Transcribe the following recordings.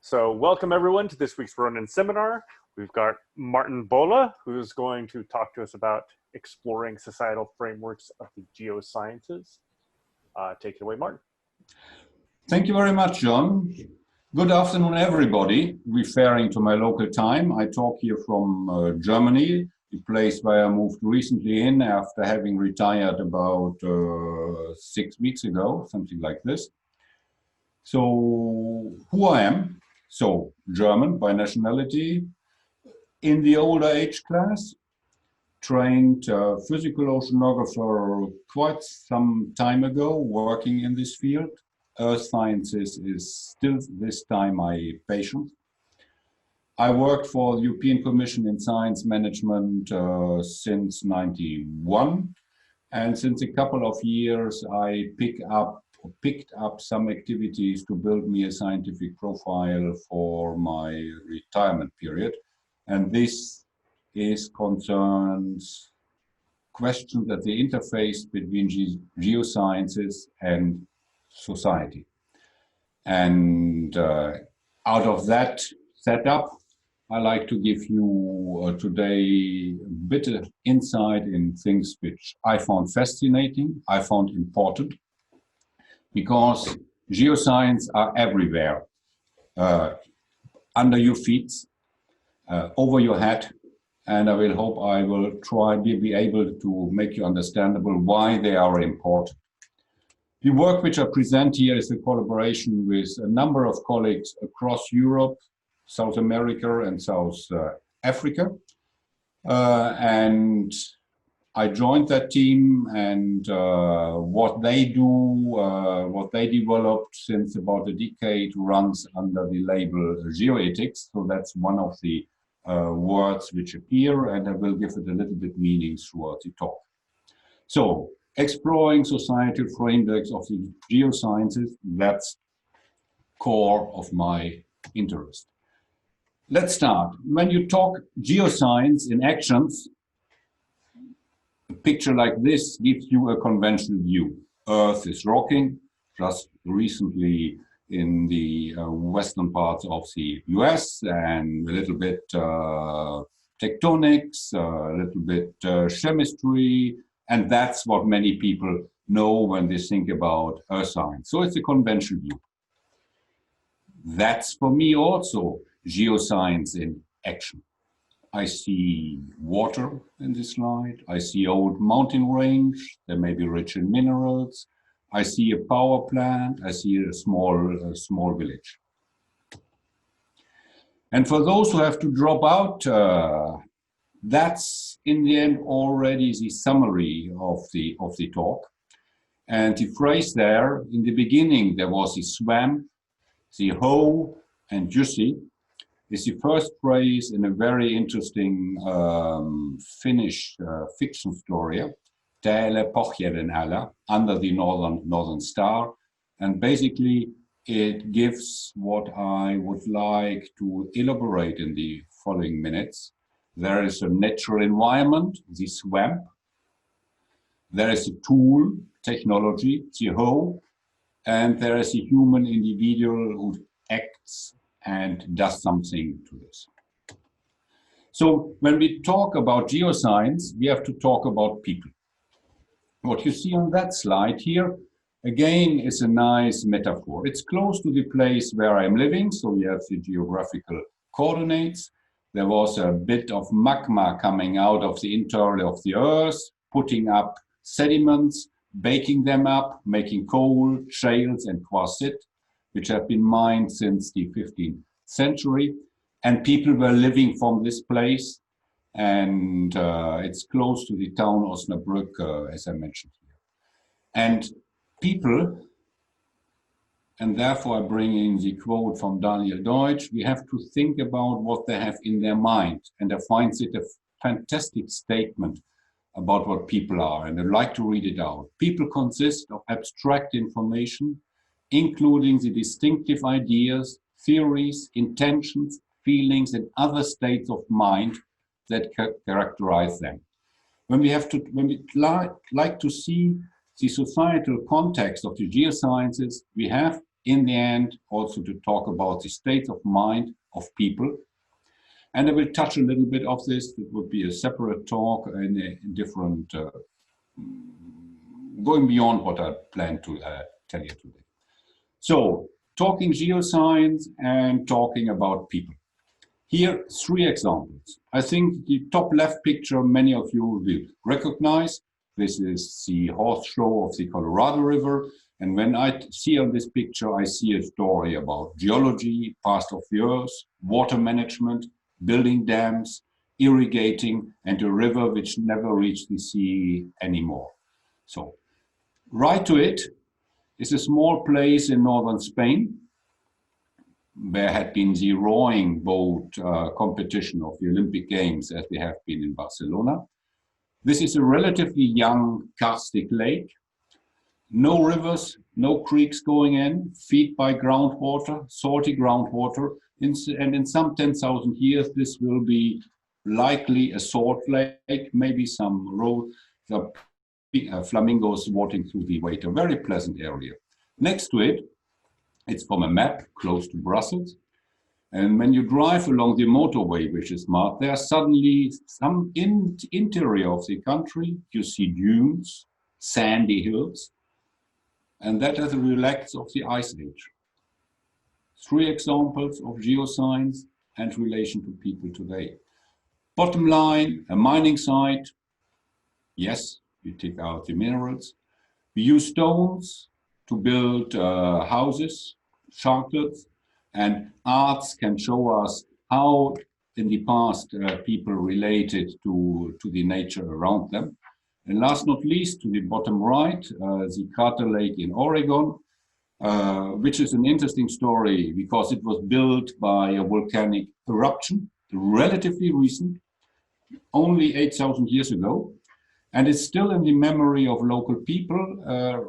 So welcome everyone to this week's Ronin seminar. We've got Martin Bohle, who's going to talk to us about exploring societal frameworks of the geosciences. Take it away, Martin. Thank you very much, John. Good afternoon, everybody. Referring to my local time, I talk here from Germany, the place where I moved recently in after having retired about 6 weeks ago, something like this. So, who I am? So, German by nationality, in the older age class, trained physical oceanographer quite some time ago, working in this field. Earth sciences is still this time my passion. I worked for the European Commission in Science Management since '91, and since a couple of years I picked up some activities to build me a scientific profile for my retirement period, and this concerns questions at the interface between geosciences and society. And out of that setup, I like to give you today a bit of insight in things which I found fascinating, I found important, because geoscience are everywhere, under your feet, over your head, and I will hope I will try to be able to make you understandable why they are important. The work which I present here is a collaboration with a number of colleagues across Europe, South America and South Africa. And I joined that team, and what they do, what they developed since about a decade runs under the label geoethics. So that's one of the words which appear, and I will give it a little bit meaning throughout the talk. So, exploring societal frameworks of the geosciences, that's core of my interest. Let's start. When you talk geoscience in actions, a picture like this gives you a conventional view. Earth is rocking, just recently in the western parts of the US, and a little bit tectonics, a little bit chemistry, and that's what many people know when they think about earth science. So it's a conventional view. That's for me also geoscience in action. I see water in this slide. I see old mountain range. They may be rich in minerals. I see a power plant. I see a small village. And for those who have to drop out, that's in the end already the summary of the talk. And the phrase there, in the beginning, there was the swamp, the hoe, and juicy, is the first phrase in a very interesting Finnish fiction story, Täällä pohjoinen älä, under the northern star. And basically, it gives what I would like to elaborate in the following minutes. There is a natural environment, the swamp. There is a tool, technology, the hoe. And there is a human individual who acts and does something to this. So when we talk about geoscience, we have to talk about people. What you see on that slide here, again, is a nice metaphor. It's close to the place where I'm living, so we have the geographical coordinates. There was a bit of magma coming out of the interior of the earth, putting up sediments, baking them up, making coal, shales, and quartzite, which have been mined since the 15th century. And people were living from this place, and it's close to the town Osnabrück, as I mentioned here. And people, and therefore I bring in the quote from Daniel Deutsch, we have to think about what they have in their mind. And I find it a fantastic statement about what people are, and I'd like to read it out. People consist of abstract information, including the distinctive ideas, theories, intentions, feelings, and other states of mind that characterize them. When we like to see the societal context of the geosciences, we have in the end also to talk about the state of mind of people. And I will touch a little bit of this. It would be a separate talk in a different, going beyond what I plan to tell you today. So, talking geoscience and talking about people. Here, 3 examples. I think the top left picture many of you will recognize. This is the horse show of the Colorado River. And when I see on this picture, I see a story about geology, past of the earth, water management, building dams, irrigating, and a river which never reached the sea anymore. So, right to it is a small place in northern Spain. There had been the rowing boat competition of the Olympic Games as we have been in Barcelona. This is a relatively young karstic lake. No rivers, no creeks going in, fed by groundwater, salty groundwater. And in some 10,000 years, this will be likely a salt lake, maybe some flamingos walking through the water. Very pleasant area. Next to it, it's from a map close to Brussels. And when you drive along the motorway, which is marked, there are suddenly some interior of the country. You see dunes, sandy hills, and that is a relax of the Ice Age. 3 examples of geoscience and relation to people today. Bottom line, a mining site. Yes, we take out the minerals. We use stones to build houses, shelters, and arts can show us how in the past people related to the nature around them. And last not least, to the bottom right, the Crater Lake in Oregon, which is an interesting story because it was built by a volcanic eruption, relatively recent, only 8,000 years ago. And it's still in the memory of local people,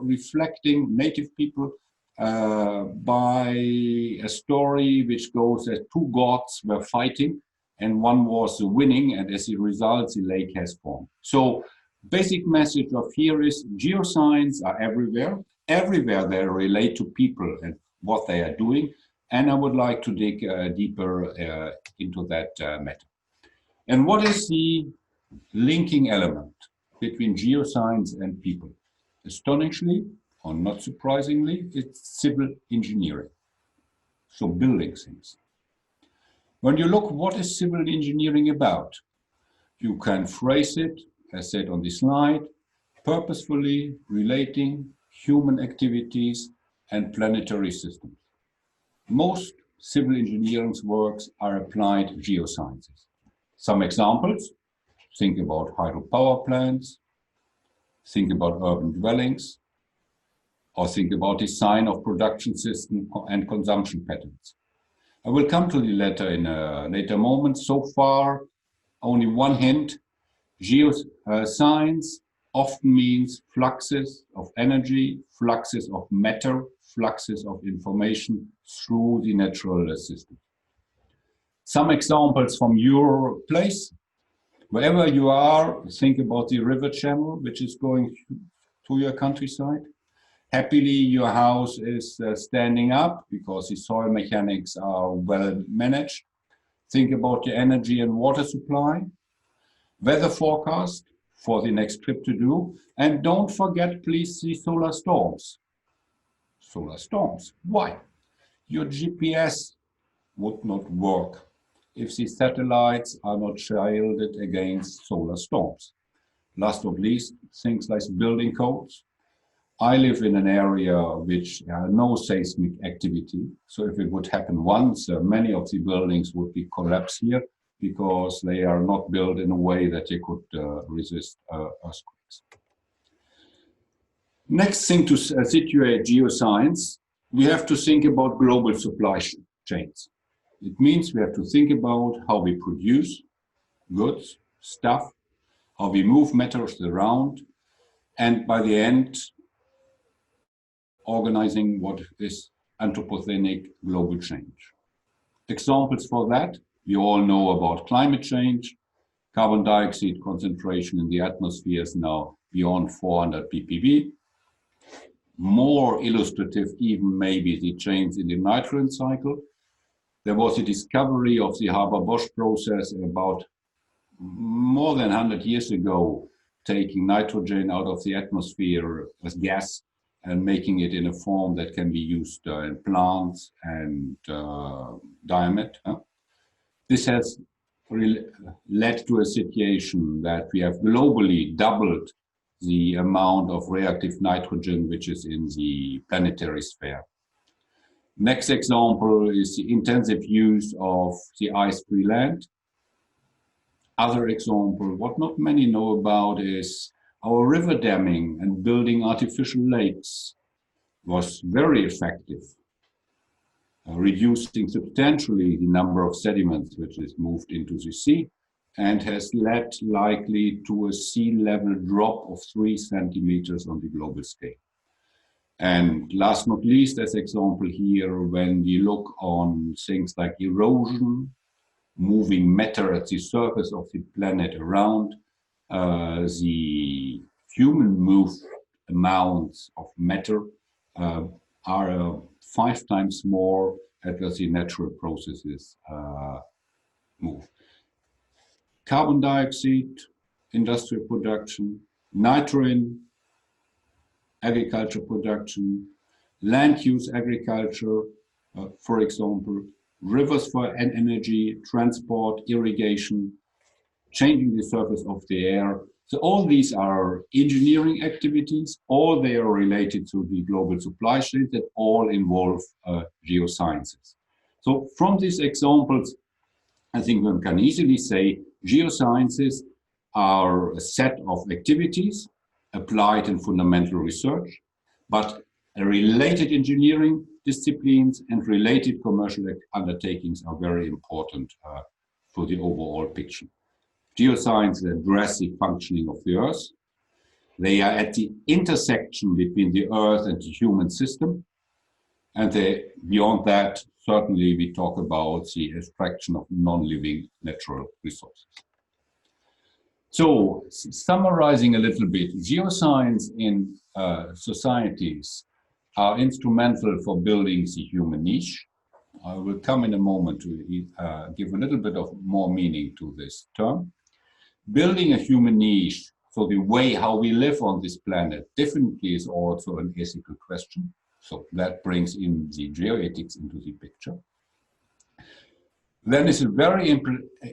reflecting native people by a story which goes that 2 gods were fighting and one was winning, and as a result, the lake has formed. So, basic message of here is geoscience are everywhere. Everywhere they relate to people and what they are doing. And I would like to dig deeper into that matter. And what is the linking element between geoscience and people? Astonishingly, or not surprisingly, it's civil engineering. So building things. When you look what is civil engineering about, you can phrase it, as said on the slide, purposefully relating human activities and planetary systems. Most civil engineering works are applied geosciences. Some examples, think about hydropower plants, think about urban dwellings, or think about design of production systems and consumption patterns. I will come to the latter in a later moment. So far, only one hint. Geoscience often means fluxes of energy, fluxes of matter, fluxes of information through the natural system. Some examples from your place. Wherever you are, think about the river channel, which is going through your countryside. Happily, your house is standing up because the soil mechanics are well managed. Think about your energy and water supply. Weather forecast for the next trip to do. And don't forget, please, the solar storms. Solar storms. Why? Your GPS would not work if the satellites are not shielded against solar storms. Last not least, things like building codes. I live in an area which has no seismic activity. So if it would happen once, many of the buildings would be collapsed here because they are not built in a way that they could resist earthquakes. Next thing to situate geoscience, we have to think about global supply chains. It means we have to think about how we produce goods, stuff, how we move matters around, and by the end, organizing what is anthropogenic global change. Examples for that, we all know about climate change. Carbon dioxide concentration in the atmosphere is now beyond 400 ppb. more illustrative, even maybe the change in the nitrogen cycle. There was a discovery of the Haber-Bosch process about more than 100 years ago, taking nitrogen out of the atmosphere as gas and making it in a form that can be used in plants and diamond. This has led to a situation that we have globally doubled the amount of reactive nitrogen which is in the planetary sphere. Next example is the intensive use of the ice-free land. Other example, what not many know about is our river damming and building artificial lakes was very effective, reducing substantially the number of sediments which is moved into the sea and has led likely to a sea level drop of 3 centimeters on the global scale. And last not least, as example here, when we look on things like erosion, moving matter at the surface of the planet around, the human moved amounts of matter are 5 times more as the natural processes move. Carbon dioxide, industrial production, nitrogen, agriculture production, land use agriculture, for example, rivers for energy, transport, irrigation, changing the surface of the air. So all these are engineering activities, all they are related to the global supply chain that all involve geosciences. So from these examples, I think one can easily say geosciences are a set of activities applied in fundamental research, but related engineering disciplines and related commercial undertakings are very important for the overall picture. Geosciences address the functioning of the Earth. They are at the intersection between the Earth and the human system. And beyond that, certainly we talk about the extraction of non-living natural resources. So, summarizing a little bit, geoscience in societies are instrumental for building the human niche. I will come in a moment to give a little bit of more meaning to this term. Building a human niche, so the way how we live on this planet, definitely is also an ethical question. So that brings in the geoethics into the picture. Then is a very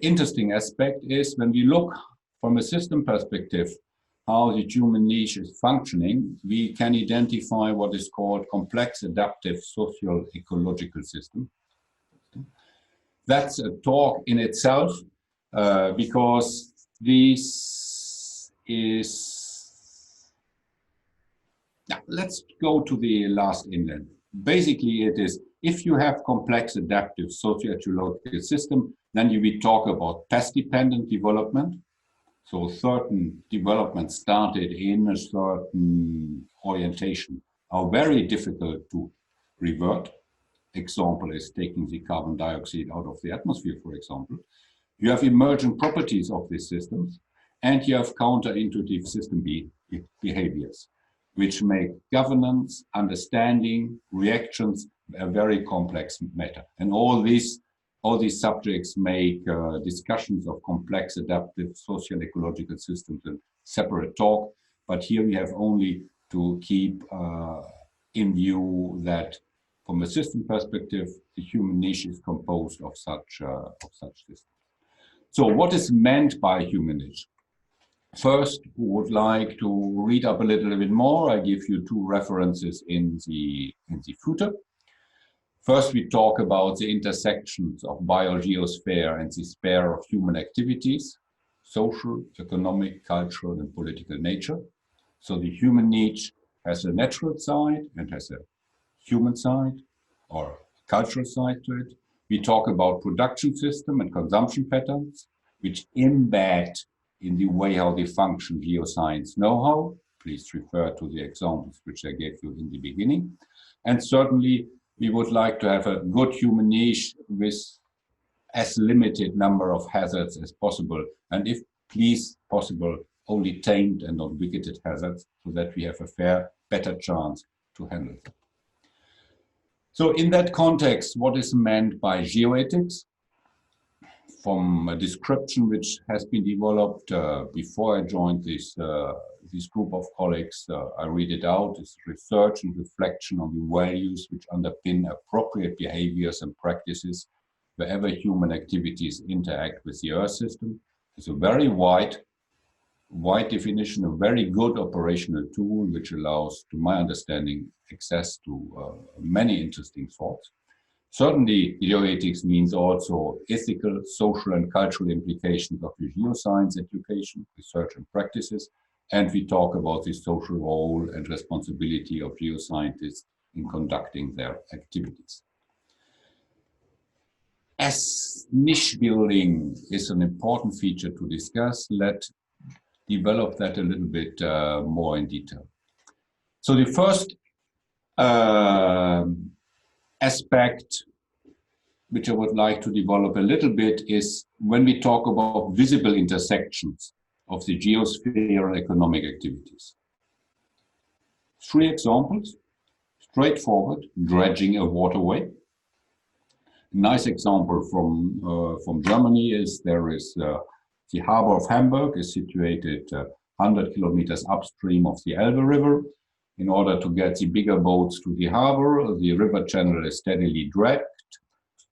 interesting aspect is when we look from a system perspective, how the human niche is functioning, we can identify what is called complex adaptive social ecological system. That's a talk in itself because this is, now let's go to the last inlet. Basically it is, if you have complex adaptive socio-ecological system, then you will talk about path-dependent development. So certain developments started in a certain orientation are very difficult to revert. Example is taking the carbon dioxide out of the atmosphere, for example. You have emergent properties of these systems, and you have counterintuitive system behaviors, which make governance, understanding, reactions a very complex matter. And all these subjects make discussions of complex adaptive social ecological systems a separate talk. But here we have only to keep in view that from a system perspective, the human niche is composed of such systems. So what is meant by human niche? First, who would like to read up a little bit more? I give you 2 references in the footer. First, we talk about the intersections of biogeosphere and the sphere of human activities, social, economic, cultural, and political nature. So the human niche has a natural side and has a human side or cultural side to it. We talk about production system and consumption patterns, which embed in the way how they function geoscience know-how. Please refer to the examples which I gave you in the beginning. And certainly, we would like to have a good human niche with as limited number of hazards as possible. And if please possible, only tamed and not wicked hazards, so that we have a better chance to handle them. So in that context, what is meant by geoethics? From a description which has been developed before I joined this group of colleagues, I read it out. It's research and reflection on the values which underpin appropriate behaviors and practices wherever human activities interact with the Earth system. It's a very wide definition, a very good operational tool which allows, to my understanding, access to many interesting thoughts. Certainly, geoethics means also ethical, social, and cultural implications of the geoscience education, research, and practices. And we talk about the social role and responsibility of geoscientists in conducting their activities. As niche building is an important feature to discuss, let's develop that a little bit more in detail. So the first aspect which I would like to develop a little bit is when we talk about visible intersections of the geosphere and economic activities. 3 examples, straightforward, dredging a waterway. A nice example from Germany is the harbor of Hamburg is situated 100 kilometers upstream of the Elbe River. In order to get the bigger boats to the harbor, the river channel is steadily dredged,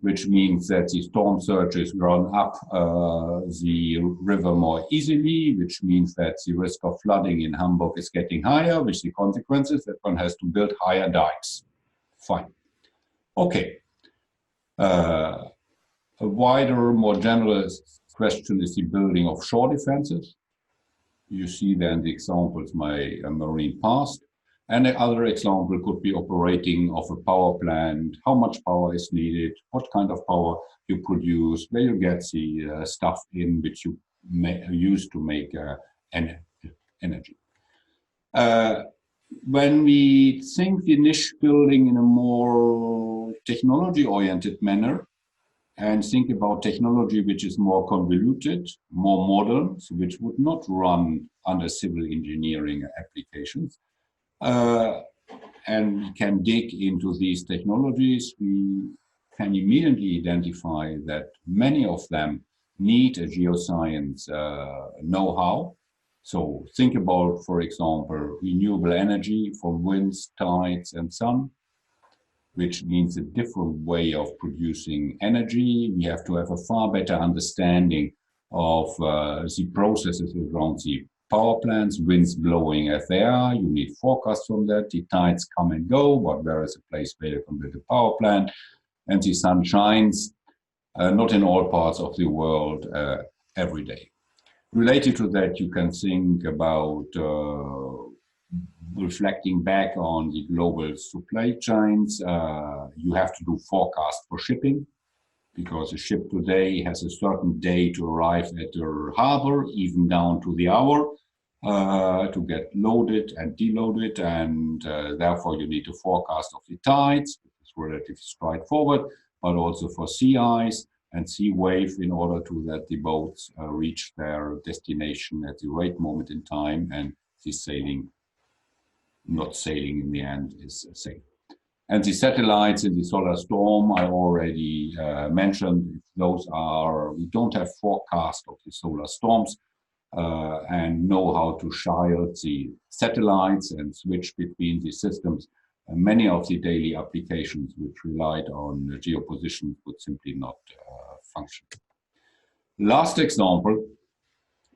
which means that the storm surges run up the river more easily, which means that the risk of flooding in Hamburg is getting higher, with the consequences that one has to build higher dikes. Fine. Okay. A wider, more general question is the building of shore defenses. You see then the examples my marine past. And the other example could be operating of a power plant, how much power is needed, what kind of power you produce, where you get the stuff in which you use to make energy. When we think the niche building in a more technology-oriented manner and think about technology which is more convoluted, more modern, so which would not run under civil engineering applications, and we can dig into these technologies, we can immediately identify that many of them need a geoscience know-how. So think about, for example, renewable energy from winds, tides, and sun, which means a different way of producing energy. We have to have a far better understanding of the processes around the power plants, winds blowing as they are. You need forecasts from that. The tides come and go, but there is a place where you can build a power plant. And the sun shines, not in all parts of the world every day. Related to that, you can think about reflecting back on the global supply chains. You have to do forecast for shipping, because a ship today has a certain day to arrive at the harbor, even down to the hour, to get loaded and deloaded, and therefore you need a forecast of the tides, which is relatively straightforward, but also for sea ice and sea wave in order to let the boats reach their destination at the right moment in time, and the sailing, not sailing in the end, is safe. And the satellites in the solar storm I already mentioned. Those are, we don't have forecast of the solar storms and know how to shield the satellites and switch between the systems. And many of the daily applications which relied on geoposition would simply not function. Last example,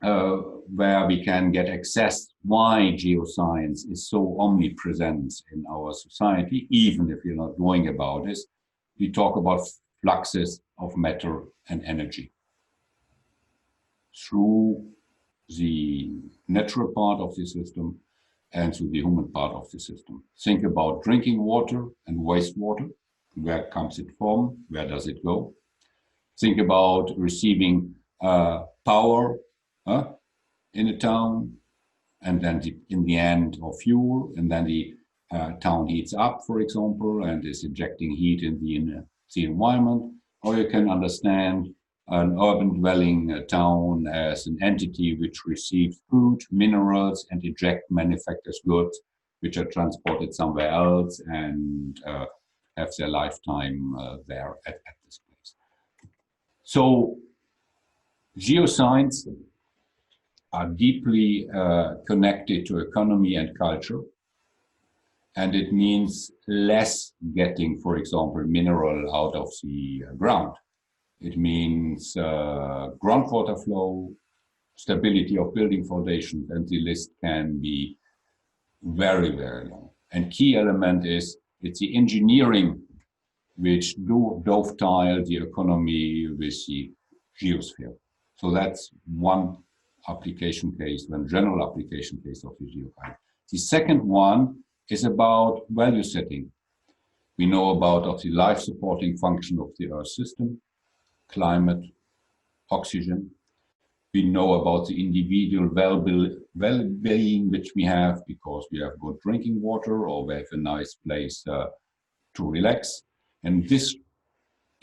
where we can get access why geoscience is so omnipresent in our society, even if you're not knowing about this. We talk about fluxes of matter and energy through the natural part of the system and through the human part of the system. Think about drinking water and wastewater. Where comes it from? Where does it go? Think about receiving power in a town, and then in the end, or fuel, and then the town heats up, for example, and is injecting heat in the environment. Or you can understand an urban dwelling town as an entity which receives food, minerals, and eject manufactures goods, which are transported somewhere else and have their lifetime there at this place. So geoscience are deeply connected to economy and culture. And it means less getting, for example, mineral out of the ground. It means groundwater flow, stability of building foundations, and the list can be very, very long. And key element is it's the engineering which do dovetail the economy with the geosphere. So that's one application case, one general application case of the geoscience. The second one is about value setting. We know about the life supporting function of the Earth system, climate, oxygen. We know about the individual well-being which we have because we have good drinking water or we have a nice place to relax. And this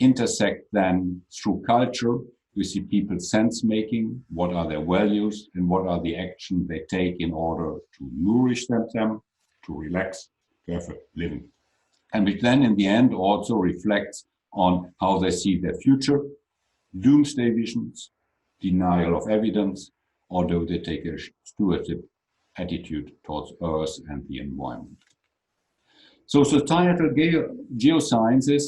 intersect then through culture with the people's sense making, what are their values and what are the actions they take in order to nourish them, to relax, to have a living. And which then in the end also reflects on how they see their future, doomsday visions, denial of evidence, although they take a stewardship attitude towards Earth and the environment. So societal geosciences,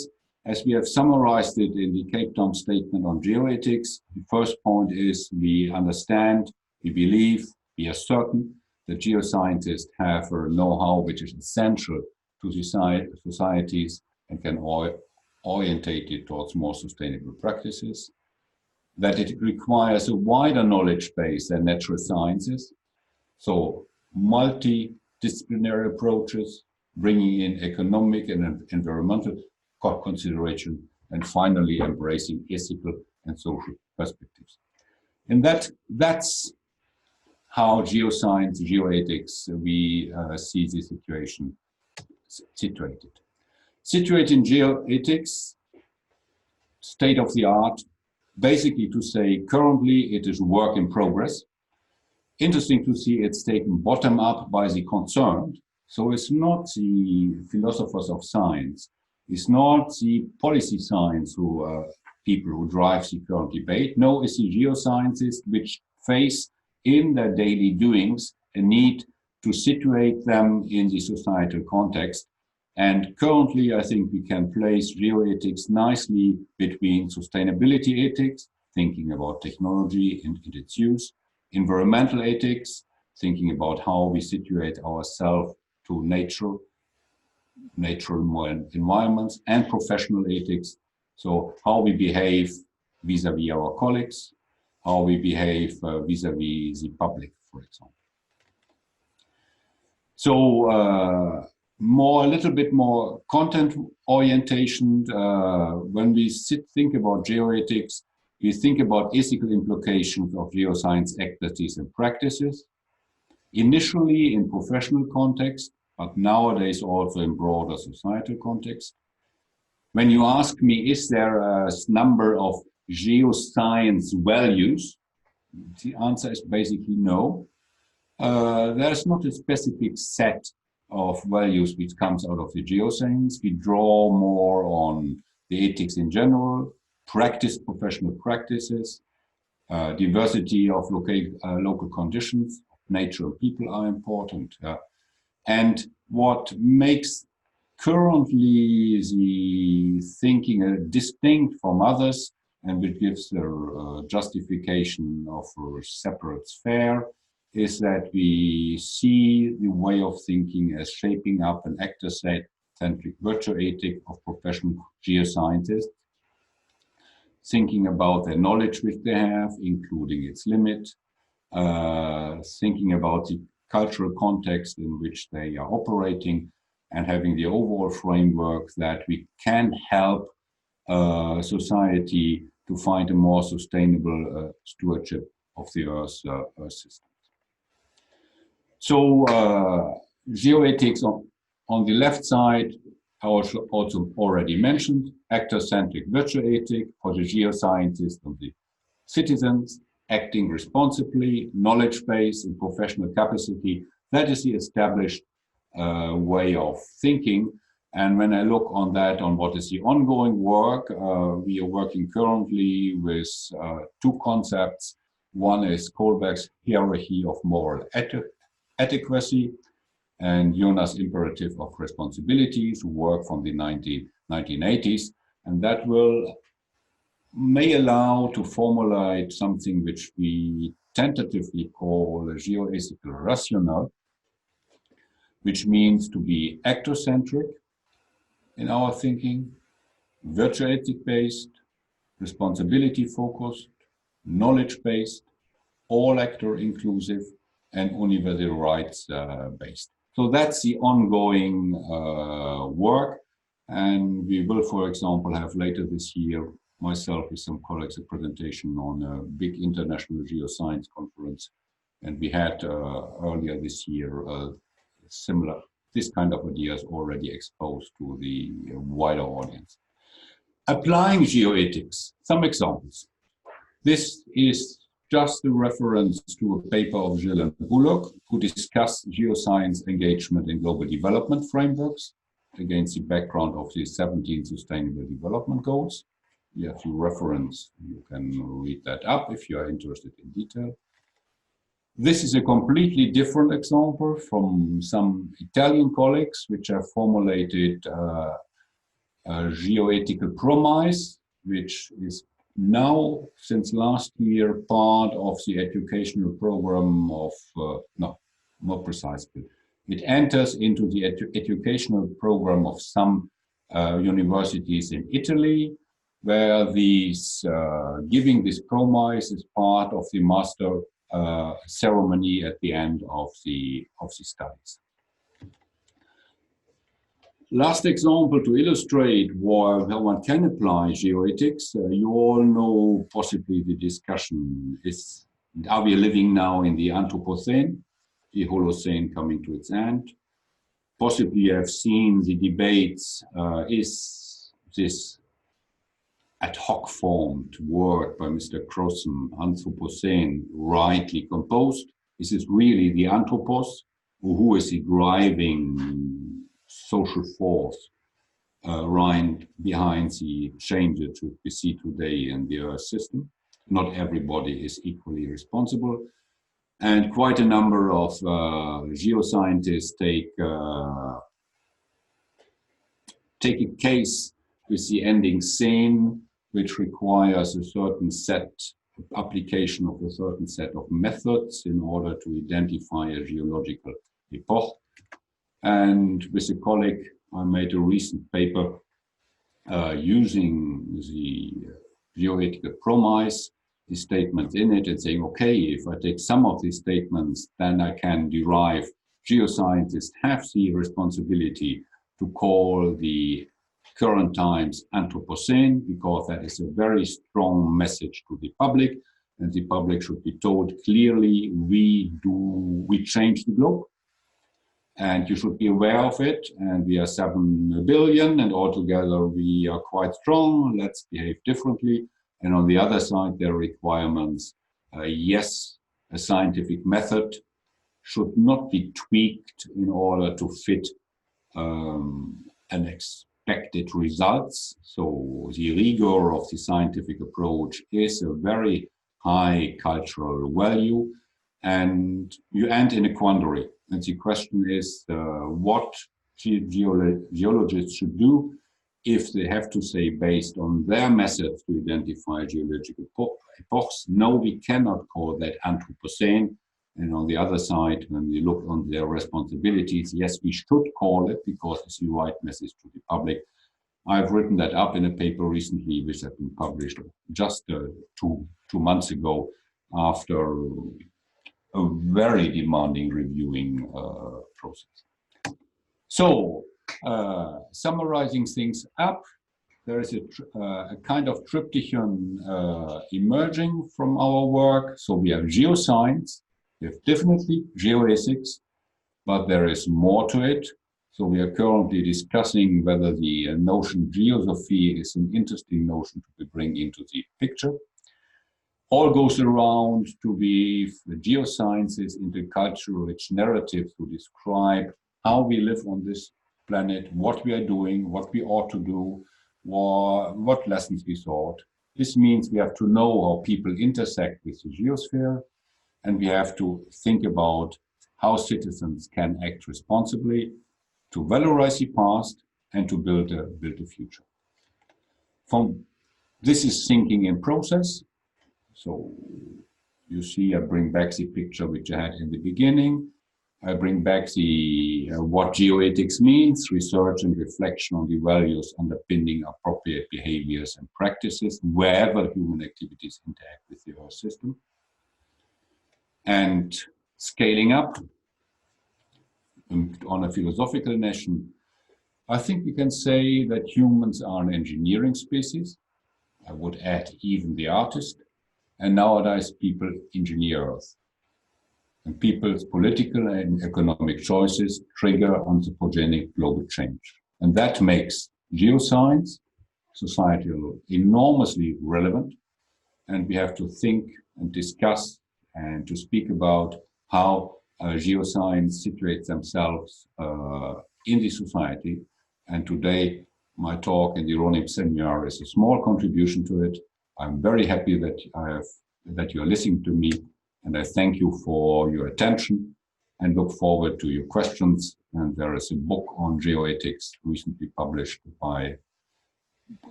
as we have summarized it in the Cape Town Statement on Geoethics, the first point is we understand, we believe, we are certain that geoscientists have a know-how which is essential to societies and can orientate it towards more sustainable practices, that it requires a wider knowledge base than natural sciences, so multidisciplinary approaches, bringing in economic and environmental consideration, and finally embracing ethical and social perspectives. And that's how geoscience, geoethics, we see the situation situated. Situating geoethics, state of the art, basically to say currently it is work in progress. Interesting to see it's taken bottom up by the concerned. So it's not the philosophers of science, it's not the policy science people who drive the current debate. No, it's the geoscientists which face in their daily doings a need to situate them in the societal context. And currently, I think we can place geoethics nicely between sustainability ethics, thinking about technology and its use, environmental ethics, thinking about how we situate ourselves to natural environments, and professional ethics. So how we behave vis-a-vis our colleagues, how we behave vis-a-vis the public, for example. So a little bit more content orientation. When we think about geoethics, we think about ethical implications of geoscience activities and practices, initially in professional context, but nowadays also in broader societal context. When you ask me, is there a number of geoscience values? The answer is basically no. There's not a specific set of values which comes out of the geoscience. We draw more on the ethics in general, professional practices, diversity of local conditions, nature and people are important. And what makes currently the thinking distinct from others and which gives the justification of a separate sphere is that we see the way of thinking as shaping up an actor-centric virtue ethic of professional geoscientists, thinking about their knowledge which they have, including its limit, thinking about the cultural context in which they are operating, and having the overall framework that we can help society to find a more sustainable stewardship of the Earth system. So geoethics on the left side, I also already mentioned, actor-centric virtue ethic for the geoscientists and the citizens, acting responsibly, knowledge base and professional capacity. That is the established way of thinking. And when I look on that, on what is the ongoing work, we are working currently with two concepts. One is Kohlberg's hierarchy of moral adequacy and Jonas' imperative of responsibilities, who work from the 1980s. And that may allow to formulate something which we tentatively call a geoethical rationale, which means to be actor-centric in our thinking, virtue ethic-based, responsibility-focused, knowledge-based, all-actor inclusive, and universal rights-based. So that's the ongoing work. And we will, for example, have later this year, myself with some colleagues, a presentation on a big international geoscience conference. And we had earlier this year similar, this kind of ideas already exposed to the wider audience. Applying geoethics, some examples. This is just a reference to a paper of Gilles and Bullock, who discussed geoscience engagement in global development frameworks against the background of the 17 Sustainable Development Goals. We have your reference, you can read that up if you are interested in detail. This is a completely different example from some Italian colleagues which have formulated a geoethical promise, which is now, since last year, part of the educational program of, no, not precisely. It enters into the educational program of some universities in Italy, where these, giving this promise is part of the master ceremony at the end of the studies. Last example to illustrate how one can apply geoethics. You all know possibly the discussion is, are we living now in the Anthropocene, the Holocene coming to its end? Possibly you have seen the debates, is this ad hoc formed word by Mr. Croson, Anthropocene, rightly composed? Is this really the anthropos, or who is the driving social force right behind the changes that we see today in the Earth system? Not everybody is equally responsible. And quite a number of geoscientists take a case with the ending scene, which requires a certain application of a certain set of methods in order to identify a geological epoch. And with a colleague, I made a recent paper using the geoethical promise, the statements in it, and saying, okay, if I take some of these statements, then I can derive geoscientists have the responsibility to call the current times Anthropocene, because that is a very strong message to the public, and the public should be told clearly, we change the globe, and you should be aware of it, and we are 7 billion, and altogether we are quite strong, let's behave differently. And on the other side, there are requirements. Yes, a scientific method should not be tweaked in order to fit unexpected results. So the rigor of the scientific approach is a very high cultural value, and you end in a quandary. And the question is what geologists should do if they have to say, based on their methods to identify geological epochs, no, we cannot call that Anthropocene. And on the other side, when we look on their responsibilities, yes, we should call it because it's the right message to the public. I've written that up in a paper recently, which has been published just two months ago after a very demanding reviewing process. So, summarizing things up, there is a kind of triptychon emerging from our work. So we have geoscience, we have definitely geoethics, but there is more to it. So we are currently discussing whether the notion geosophy is an interesting notion to bring into the picture. All goes around to be geosciences intercultural rich narratives to describe how we live on this planet, what we are doing, what we ought to do, what lessons we sought. This means we have to know how people intersect with the geosphere, and we have to think about how citizens can act responsibly to valorize the past and to build a future. This is thinking in process. So you see, I bring back the picture which I had in the beginning. I bring back the what geoethics means, research and reflection on the values underpinning appropriate behaviors and practices wherever human activities interact with the Earth system. And scaling up on a philosophical nation, I think we can say that humans are an engineering species. I would add even the artist. And nowadays people engineer Earth. And people's political and economic choices trigger anthropogenic global change. And that makes geoscience, societal, enormously relevant. And we have to think and discuss and to speak about how geoscience situates themselves in the society. And today, my talk in the Ronin seminar is a small contribution to it. I'm very happy that you're listening to me, and I thank you for your attention and look forward to your questions. And there is a book on geoethics recently published by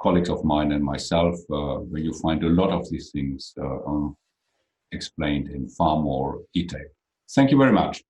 colleagues of mine and myself, where you find a lot of these things explained in far more detail. Thank you very much.